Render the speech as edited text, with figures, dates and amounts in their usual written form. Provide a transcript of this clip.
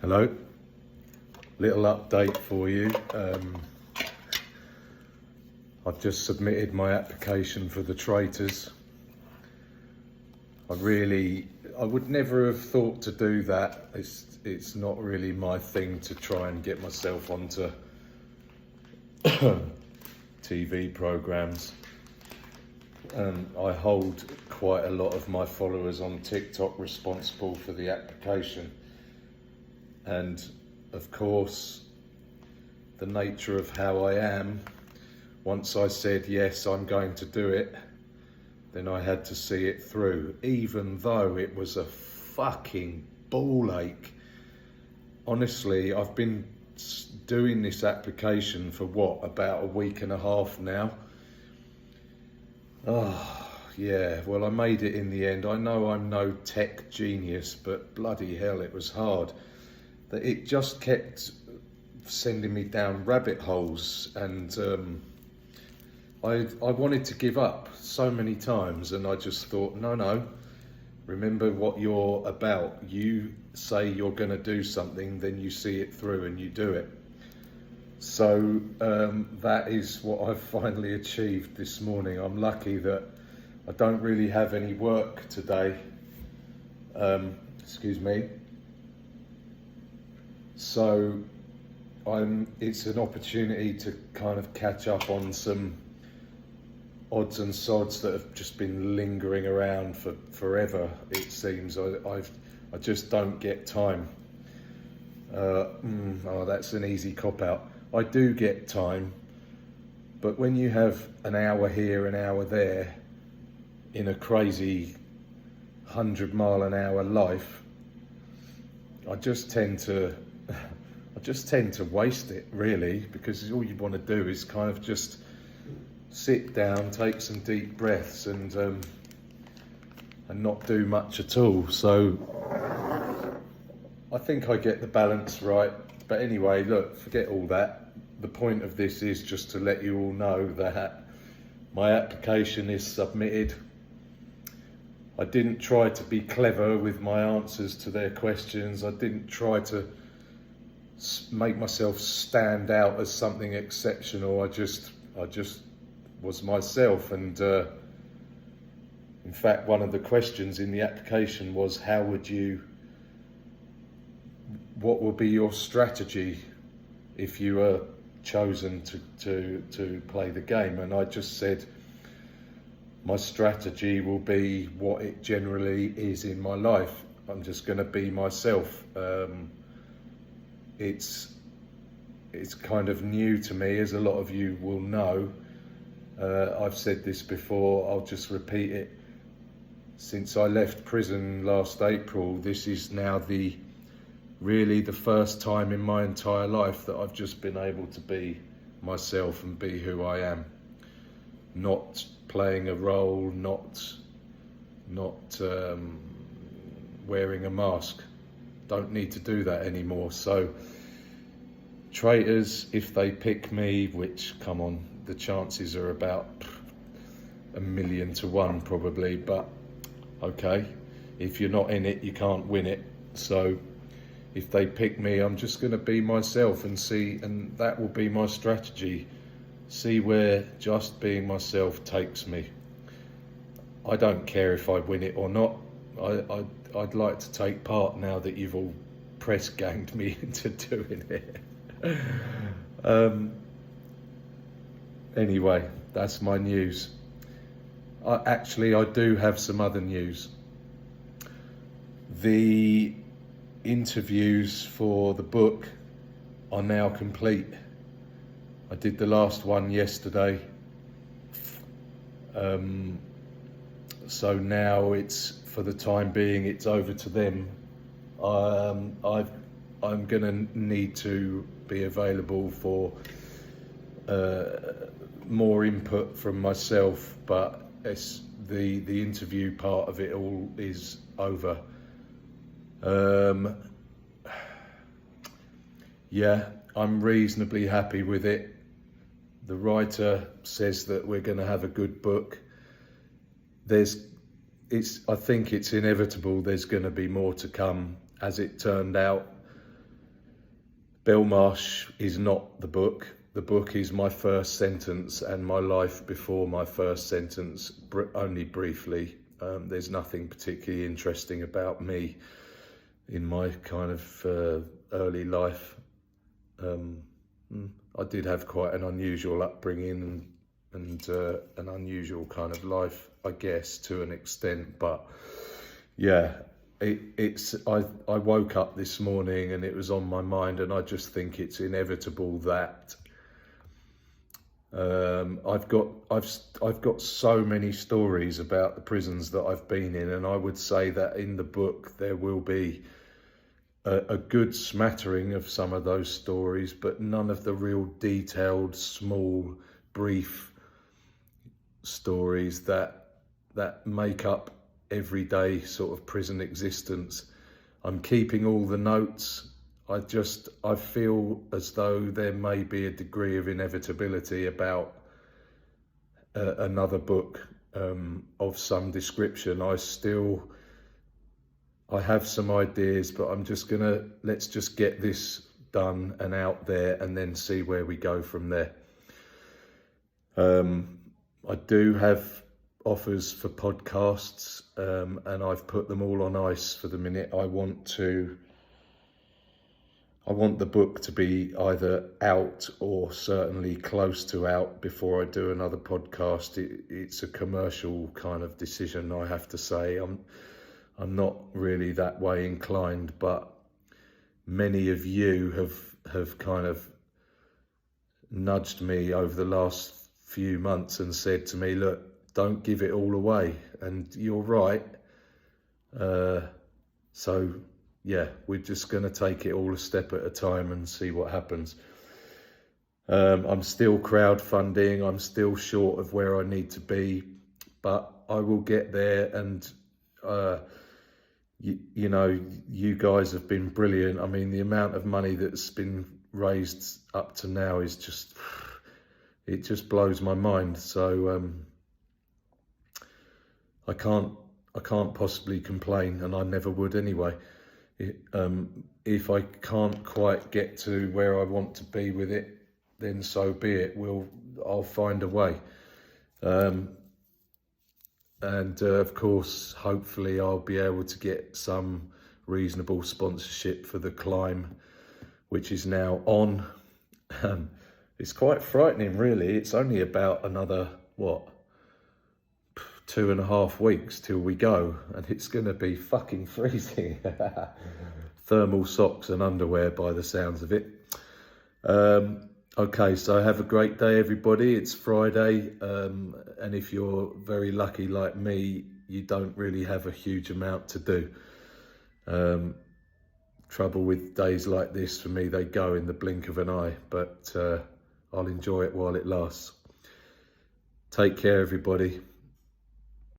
Hello, little update for you. I've just submitted my application for the Traitors. I would never have thought to do that. It's not really my thing to try and get myself onto TV programs. I hold quite a lot of my followers on TikTok responsible for the application. And of course, the nature of how I am, once I said, yes, I'm going to do it, then I had to see it through, even though it was a fucking ball ache. Honestly, I've been doing this application for about a week and a half now. Oh, yeah, well, I made it in the end. I know I'm no tech genius, but bloody hell, it was hard. That it just kept sending me down rabbit holes, and I wanted to give up so many times, and I just thought, no, remember what you're about. You say you're going to do something, then you see it through and you do it. So that is what I've finally achieved this morning. I'm lucky that I don't really have any work today. Excuse me. So it's an opportunity to kind of catch up on some odds and sods that have just been lingering around for forever, it seems. I just don't get time. Oh, that's an easy cop-out. I do get time, but when you have an hour here, an hour there, in a crazy 100-mile-an-hour life, I just tend to waste it, really, because all you want to do is kind of just sit down, take some deep breaths, and not do much at all. So I think I get the balance right. But anyway, look, forget all that. The point of this is just to let you all know that my application is submitted. I didn't try to be clever with my answers to their questions. I didn't try to make myself stand out as something exceptional. I just was myself. And in fact, one of the questions in the application was, what would be your strategy if you were chosen to play the game? And I just said, my strategy will be what it generally is in my life. I'm just going to be myself. It's kind of new to me, as a lot of you will know. I've said this before, I'll just repeat it. Since I left prison last April, this is now really the first time in my entire life that I've just been able to be myself and be who I am. Not playing a role, not wearing a mask. Don't need to do that anymore. So Traitors, if they pick me, which, come on, the chances are about 1,000,000 to 1 probably, but okay, if you're not in it, you can't win it. So if they pick me, I'm just going to be myself and see, and that will be my strategy. See where just being myself takes me. I don't care if I win it or not. I'd like to take part now that you've all press ganged me into doing it. Anyway, that's my news. Actually, I do have some other news. The interviews for the book are now complete. I did the last one yesterday. So now it's, for the time being, it's over to them. I'm gonna need to be available for more input from myself, but it's the interview part of it all is over. Yeah, I'm reasonably happy with it. The writer says that we're going to have a good book. I think it's inevitable there's going to be more to come. As it turned out, Belmarsh is not the book. The book is my first sentence and my life before my first sentence, only briefly. There's nothing particularly interesting about me in my kind of early life. I did have quite an unusual upbringing and an unusual kind of life, I guess, to an extent. But yeah, I woke up this morning and it was on my mind, and I just think it's inevitable that I've got so many stories about the prisons that I've been in, and I would say that in the book there will be a good smattering of some of those stories, but none of the real detailed, small, brief stories that make up everyday sort of prison existence. I'm keeping all the notes. I feel as though there may be a degree of inevitability about another book of some description. I have some ideas, but let's just get this done and out there and then see where we go from there. I do have offers for podcasts, and I've put them all on ice for the minute. I want the book to be either out or certainly close to out before I do another podcast. It's a commercial kind of decision, I have to say. I'm not really that way inclined, but many of you have kind of nudged me over the last few months and said to me, look, don't give it all away. And you're right. So yeah, we're just going to take it all a step at a time and see what happens. I'm still crowdfunding. I'm still short of where I need to be, but I will get there. And you know, you guys have been brilliant. I mean, the amount of money that's been raised up to now is it just blows my mind. So I can't possibly complain, and I never would anyway. If I can't quite get to where I want to be with it, then so be it. I'll find a way. And of course, hopefully I'll be able to get some reasonable sponsorship for the climb, which is now on. It's quite frightening, really. It's only about another, 2.5 weeks till we go, and it's going to be fucking freezing. Thermal socks and underwear by the sounds of it. Okay, so have a great day, everybody. It's Friday, and if you're very lucky like me, you don't really have a huge amount to do. Trouble with days like this, for me, they go in the blink of an eye, but I'll enjoy it while it lasts. Take care, everybody.